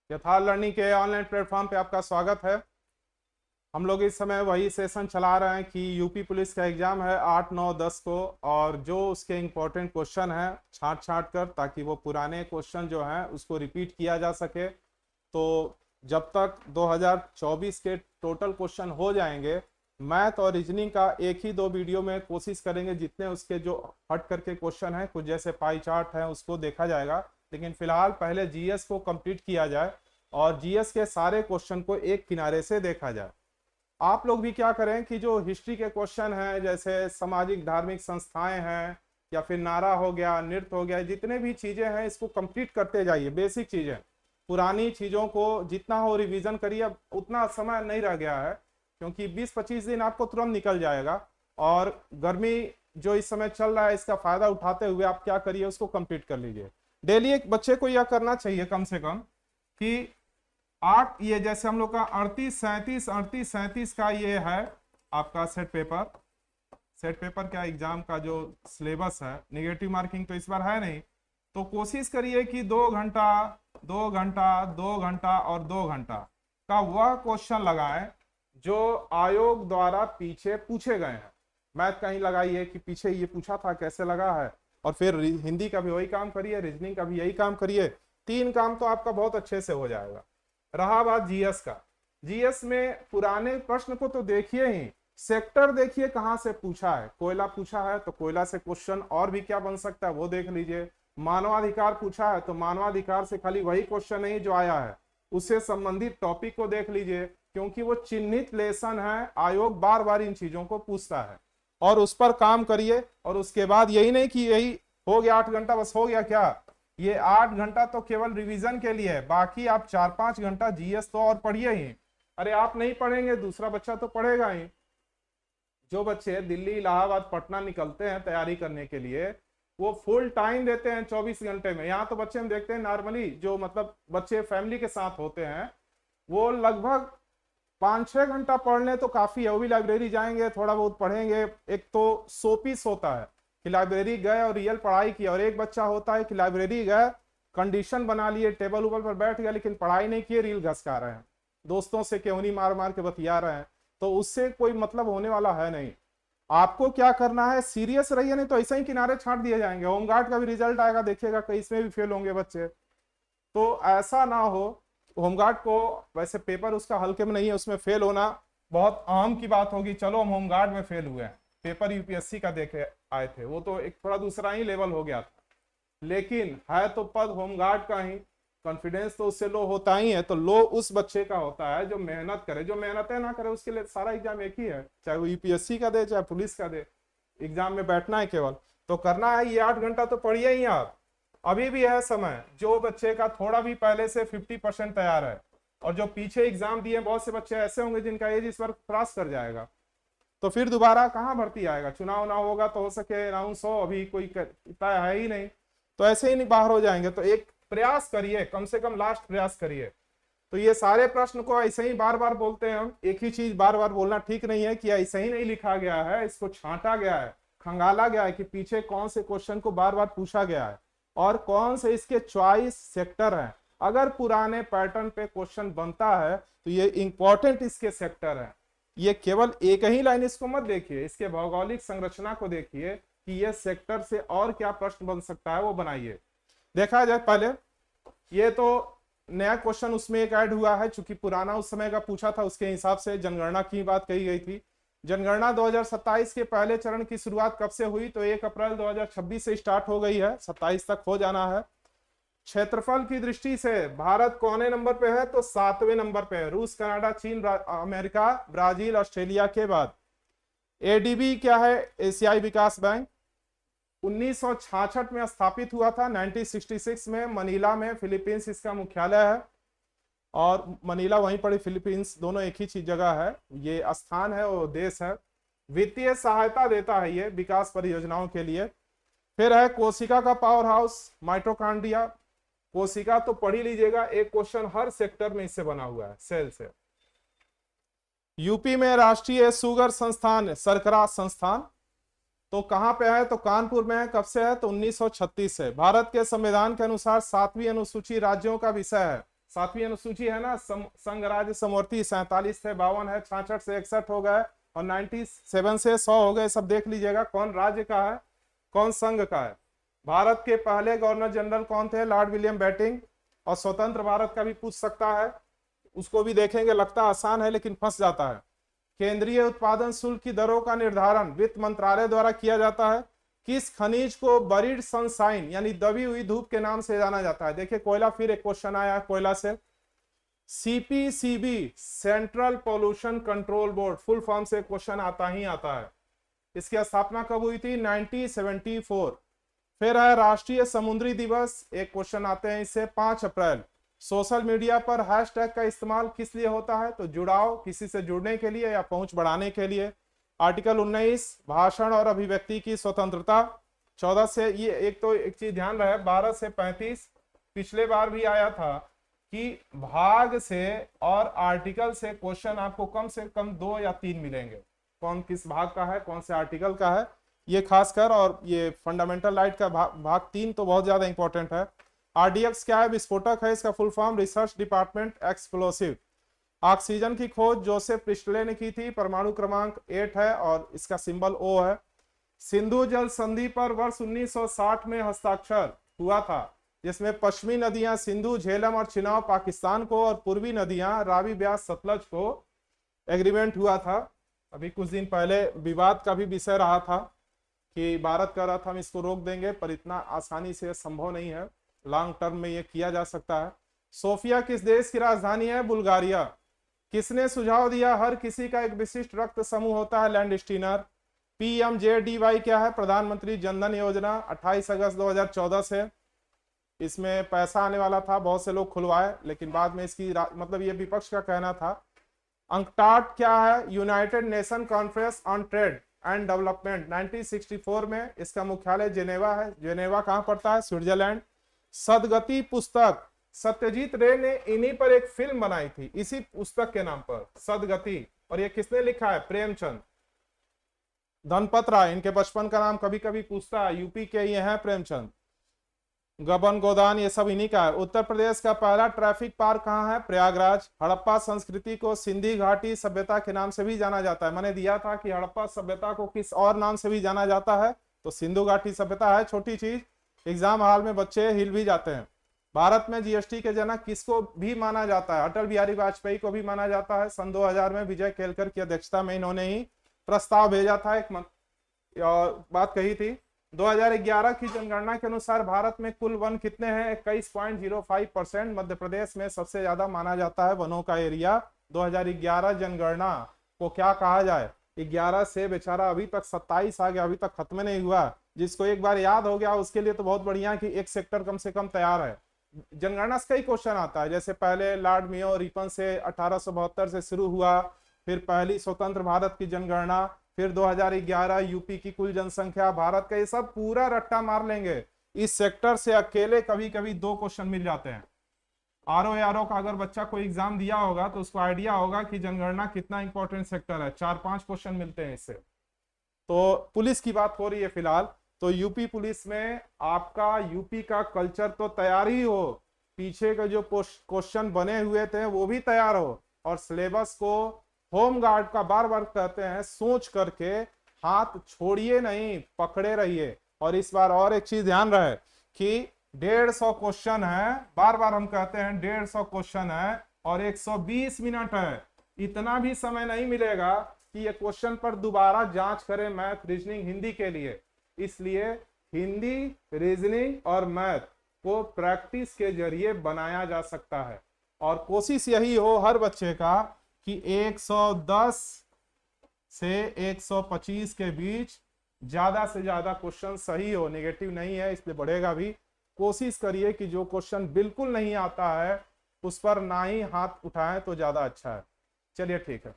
यथार्थ लर्निंग के online platform पे आपका स्वागत है। हम लोग इस समय वही सेशन चला रहे हैं कि यूपी पुलिस का एग्जाम है 8, 9, 10 को, और जो उसके इम्पोर्टेंट क्वेश्चन हैं छांट छांट कर, ताकि वो पुराने क्वेश्चन जो हैं उसको रिपीट किया जा सके। तो जब तक 2024 के टोटल क्वेश्चन हो जाएंगे, मैथ और रीजनिंग का एक ही दो वीडियो में कोशिश करेंगे जितने उसके जो हट करके क्वेश्चन हैं, कुछ जैसे पाई चार्ट है, उसको देखा जाएगा। लेकिन फिलहाल पहले जीएस को कंप्लीट किया जाए और जीएस के सारे क्वेश्चन को एक किनारे से देखा जाए। आप लोग भी क्या करें कि जो हिस्ट्री के क्वेश्चन हैं, जैसे सामाजिक धार्मिक संस्थाएं हैं, या फिर नारा हो गया, नृत्य हो गया, जितने भी चीजें हैं इसको कंप्लीट करते जाइए। बेसिक चीजें, पुरानी चीजों को जितना हो रिवीजन करिए। अब उतना समय नहीं रह गया है, क्योंकि 20-25 दिन आपको तुरंत निकल जाएगा। और गर्मी जो इस समय चल रहा है, इसका फायदा उठाते हुए आप क्या करिए, उसको कंप्लीट कर लीजिए। डेली एक बच्चे को यह करना चाहिए कम से कम कि 8, ये जैसे हम लोग का 38-37 का ये है आपका सेट पेपर का एग्जाम का जो सिलेबस है। निगेटिव मार्किंग तो इस बार है नहीं, तो कोशिश करिए कि 2 घंटा 2 घंटा 2 घंटा और 2 घंटा का वह क्वेश्चन लगाएं जो आयोग द्वारा पीछे पूछे गए हैं। मैथ कहीं लगाइए कि पीछे ये पूछा था कैसे लगा है, और फिर हिंदी का भी वही काम करिए, रीजनिंग का भी यही काम करिए। 3 काम तो आपका बहुत अच्छे से हो जाएगा। रहा बात जीएस का, जीएस में पुराने प्रश्न को तो देखिए ही, सेक्टर देखिए कहां से पूछा है। कोयला पूछा है तो कोयला से क्वेश्चन और भी क्या बन सकता है वो देख लीजिए। मानवाधिकार पूछा है तो मानवाधिकार से खाली वही क्वेश्चन नहीं जो आया है, उससे संबंधित टॉपिक को देख लीजिए, क्योंकि वो चिन्हित लेसन है। आयोग बार बार इन चीजों को पूछता है और उस पर काम करिए। और उसके बाद यही नहीं कि यही हो गया 8 घंटा बस हो गया, क्या ये 8 घंटा तो केवल रिवीजन के लिए है, बाकी आप 4-5 घंटा जीएस तो और पढ़िए ही। अरे आप नहीं पढ़ेंगे, दूसरा बच्चा तो पढ़ेगा ही। जो बच्चे दिल्ली, इलाहाबाद, पटना निकलते हैं तैयारी करने के लिए, वो फुल टाइम देते हैं 24 घंटे में। यहाँ तो बच्चे हम देखते हैं नॉर्मली, जो मतलब बच्चे फैमिली के साथ होते हैं, वो लगभग 5-6 घंटा पढ़ लें तो काफी है। वो भी लाइब्रेरी जाएंगे, थोड़ा बहुत पढ़ेंगे। एक तो सोपीस होता है कि लाइब्रेरी गए और रियल पढ़ाई की, और एक बच्चा होता है कि लाइब्रेरी गए, कंडीशन बना लिए, टेबल उबल पर बैठ गया, लेकिन पढ़ाई नहीं किए, रील घसका रहे हैं, दोस्तों से केवनी मार मार के बतिया रहे हैं। तो उससे कोई मतलब होने वाला है नहीं। आपको क्या करना है, सीरियस रहिए, नहीं तो ऐसे ही किनारे छांट दिए जाएंगे। होमगार्ड का भी रिजल्ट आएगा, देखिएगा कहीं इसमें भी फेल होंगे बच्चे। तो ऐसा ना हो। होमगार्ड को वैसे पेपर उसका हल्के में नहीं है, उसमें फेल होना बहुत आम की बात होगी। चलो हम होमगार्ड में फेल हुए हैं, पेपर यूपीएससी का देखे आए थे, वो तो एक थोड़ा दूसरा ही लेवल हो गया था, लेकिन है तो पद होमगार्ड का ही। कॉन्फिडेंस तो उससे लो होता ही है। तो लो उस बच्चे का होता है जो मेहनत करे। जो मेहनत ना करे उसके लिए सारा एग्जाम एक ही है, चाहे वो यूपीएससी का दे चाहे पुलिस का दे, एग्जाम में बैठना है केवल। तो करना है ये 8 घंटा तो पढ़िए ही आप। अभी भी है समय। जो बच्चे का थोड़ा भी पहले से 50% तैयार है, और जो पीछे एग्जाम दिए, बहुत से बच्चे ऐसे होंगे जिनका एज इस बार क्रॉस कर जाएगा, तो फिर दोबारा कहाँ भर्ती आएगा। चुनाव ना होगा तो हो सके अनाउंस हो, अभी कोई तय है ही नहीं, तो ऐसे ही नहीं बाहर हो जाएंगे। तो एक प्रयास करिए, कम से कम लास्ट प्रयास करिए। तो ये सारे प्रश्न को ऐसे ही बार बार बोलते हैं हम, एक ही चीज बार बार बोलना ठीक नहीं है कि ऐसे ही नहीं लिखा गया है, इसको छांटा गया है, खंगाला गया है कि पीछे कौन से क्वेश्चन को बार बार पूछा गया है और कौन से इसके चॉइस सेक्टर हैं। अगर पुराने पैटर्न पे क्वेश्चन बनता है तो ये इंपॉर्टेंट इसके सेक्टर है। ये केवल एक ही लाइन इसको मत देखिए, इसके भौगोलिक संरचना को देखिए कि ये सेक्टर से और क्या प्रश्न बन सकता है, वो बनाइए। देखा जाए पहले, ये तो नया क्वेश्चन उसमें एक ऐड हुआ है, चूंकि पुराना उस समय का पूछा था, उसके हिसाब से जनगणना की बात कही गई थी। जनगणना 2027 के पहले चरण की शुरुआत कब से हुई, तो 1 अप्रैल 2026 से स्टार्ट हो गई है, 27 तक हो जाना है। क्षेत्रफल की दृष्टि से भारत कौने नंबर पे है, तो 7वें नंबर पे है, रूस, कनाडा, चीन, अमेरिका, ब्राजील, ऑस्ट्रेलिया के बाद। एडीबी क्या है, एशियाई विकास बैंक, 1966 में स्थापित हुआ था, 1966 में मनीला में, फिलीपींस इसका मुख्यालय है, और मनीला वहीं पर फिलीपींस, दोनों एक ही चीज जगह है। ये स्थान है और देश है। वित्तीय सहायता देता है ये विकास परियोजनाओं के लिए। फिर है कोशिका का पावर हाउस, माइटोकॉन्ड्रिया। कोशिका तो पढ़ ही लीजिएगा, एक क्वेश्चन हर सेक्टर में इससे बना हुआ है, सेल से। यूपी में राष्ट्रीय शुगर संस्थान, सरकरा संस्थान, तो कहां पे है, तो कानपुर में है। कब से है, तो 1936 से। भारत के संविधान के अनुसार 7वीं अनुसूची राज्यों का विषय है, 7वीं अनुसूची है ना, संघ राज्य समवर्ती 47 से 52 है, 66 से 61 हो गए और 97 से 100 हो गए। सब देख लीजिएगा कौन राज्य का है कौन संघ का है। भारत के पहले गवर्नर जनरल कौन थे? Lord William Bentinck. और स्वतंत्र भारत का भी पूछ सकता है, उसको भी देखेंगे, लगता आसान है लेकिन फंस जाता है। केंद्रीय उत्पादन शुल्क की दरों का निर्धारण वित्त मंत्रालय द्वारा किया जाता है। किस खनिज को बरीड सनशाइन यानी दबी हुई धूप के नाम से जाना जाता है? देखिए कोयला, फिर एक क्वेश्चन आया कोयला से। CPCB central pollution control board full form से क्वेश्चन आता ही आता है। इसकी स्थापना कब हुई थी? 1974। फिर है राष्ट्रीय समुद्री दिवस, एक क्वेश्चन आते हैं इससे, 5 अप्रैल। सोशल मीडिया पर हैशटैग का इस्तेमाल किस लिए होता है? तो जुड़ाव, किसी से जुड़ने के लिए या पहुंच बढ़ाने के लिए। आर्टिकल 19 भाषण और अभिव्यक्ति की स्वतंत्रता। 14 से, ये एक चीज ध्यान रहे, 12 से 35 पिछले बार भी आया था कि भाग से और आर्टिकल से क्वेश्चन आपको कम से कम 2 या 3 मिलेंगे। कौन किस भाग का है, कौन से आर्टिकल का है, ये खासकर, और ये फंडामेंटल राइट का भाग 3 तो बहुत ज्यादा इंपॉर्टेंट है। आरडीएक्स क्या है? विस्फोटक है, इसका full form research department explosive. Oxygen की खोज जोसेफ प्रिस्टले ने की थी, परमाणु क्रमांक 8 है और इसका सिंबल O है। सिंधु जल संधि पर वर्ष 1960 में हस्ताक्षर हुआ था, जिसमें पश्चिमी नदियां सिंधु, झेलम और चिनाब पाकिस्तान को और पूर्वी नदियां रावी, ब्यास, सतलज को एग्रीमेंट हुआ था। अभी कुछ दिन पहले विवाद का भी विषय रहा था कि भारत कह रहा था हम इसको रोक देंगे, पर इतना आसानी से संभव नहीं है, लॉन्ग टर्म में ये किया जा सकता है। सोफिया किस देश की राजधानी है? बुल्गारिया। किसने सुझाव दिया हर किसी का एक विशिष्ट रक्त समूह होता है? लैंडस्टीनर। PMJDY क्या है? प्रधानमंत्री जनधन योजना, 28 अगस्त 2014 से इसमें पैसा आने वाला था, बहुत से लोग खुलवाए, लेकिन बाद में इसकी मतलब ये विपक्ष का कहना था। अंकटाड क्या है? United nation conference on trade and development, 1964 में इसका मुख्यालय जेनेवा है। जेनेवा कहाँ पड़ता है? स्विट्जरलैंड। सदगति पुस्तक, सत्यजीत रे ने इन्हीं पर एक फिल्म बनाई थी, इसी पुस्तक के नाम पर, सदगति, और ये किसने लिखा है? प्रेमचंद। धनपत राय, इनके बचपन का नाम कभी कभी पूछता है, यूपी के ये हैं प्रेमचंद। गबन गोदान, ये सब इन्हीं का है। उत्तर प्रदेश का पहला ट्रैफिक पार्क कहाँ है? प्रयागराज। हड़प्पा संस्कृति को सिंधी घाटी सभ्यता के नाम से भी जाना जाता है। मैंने दिया था कि हड़प्पा सभ्यता को किस और नाम से भी जाना जाता है, तो सिंधु घाटी सभ्यता है। छोटी चीज, एग्जाम हॉल में बच्चे हिल भी जाते हैं। भारत में जीएसटी के जनक किसको भी माना जाता है? अटल बिहारी वाजपेयी को भी माना जाता है। सन 2000 में विजय केलकर की अध्यक्षता में इन्होंने ही प्रस्ताव भेजा था, एक बात कही थी। 2011 की जनगणना के अनुसार भारत में कुल वन कितने हैं? 21.05%। मध्य प्रदेश में सबसे ज्यादा माना जाता है वनों का एरिया। 2011 जनगणना को क्या कहा जाए? 11 से बेचारा अभी तक 27 आ गया, अभी तक खत्म नहीं हुआ। जिसको एक बार याद हो गया उसके लिए तो बहुत बढ़िया कि एक सेक्टर कम से कम तैयार है। जनगणना से कई क्वेश्चन आता है, जैसे पहले लॉर्ड मेयो रिपन से 1872 से शुरू हुआ, फिर पहली स्वतंत्र भारत की जनगणना, फिर 2011 यूपी की कुल जनसंख्या, भारत का, ये सब पूरा रट्टा मार लेंगे। इस सेक्टर से अकेले कभी कभी 2 क्वेश्चन मिल जाते हैं। आरओ का अगर बच्चा कोई एग्जाम दिया होगा तो उसको आइडिया होगा कि जनगणना कितना इंपॉर्टेंट सेक्टर है, 4-5 क्वेश्चन मिलते हैं इससे। तो पुलिस की बात हो रही है फिलहाल, तो यूपी पुलिस में आपका यूपी का कल्चर तो तैयार ही हो, पीछे के जो क्वेश्चन बने हुए थे वो भी तैयार हो, और सिलेबस को होम गार्ड का बार बार कहते हैं सोच करके हाथ छोड़िए नहीं, पकड़े रहिए। और इस बार और एक चीज ध्यान रहे कि 150 क्वेश्चन है, बार बार हम कहते हैं 150 क्वेश्चन है और 120 मिनट है। इतना भी समय नहीं मिलेगा कि ये क्वेश्चन पर दोबारा जांच करें मैथ, रीजनिंग, हिंदी के लिए। इसलिए हिंदी, रीजनिंग और मैथ को प्रैक्टिस के जरिए बनाया जा सकता है, और कोशिश यही हो हर बच्चे का कि 110 से 125 के बीच ज्यादा से ज्यादा क्वेश्चन सही हो, नेगेटिव नहीं है इसलिए बढ़ेगा भी। कोशिश करिए कि जो क्वेश्चन बिल्कुल नहीं आता है उस पर ना ही हाथ उठाएं तो ज्यादा अच्छा है। चलिए ठीक है।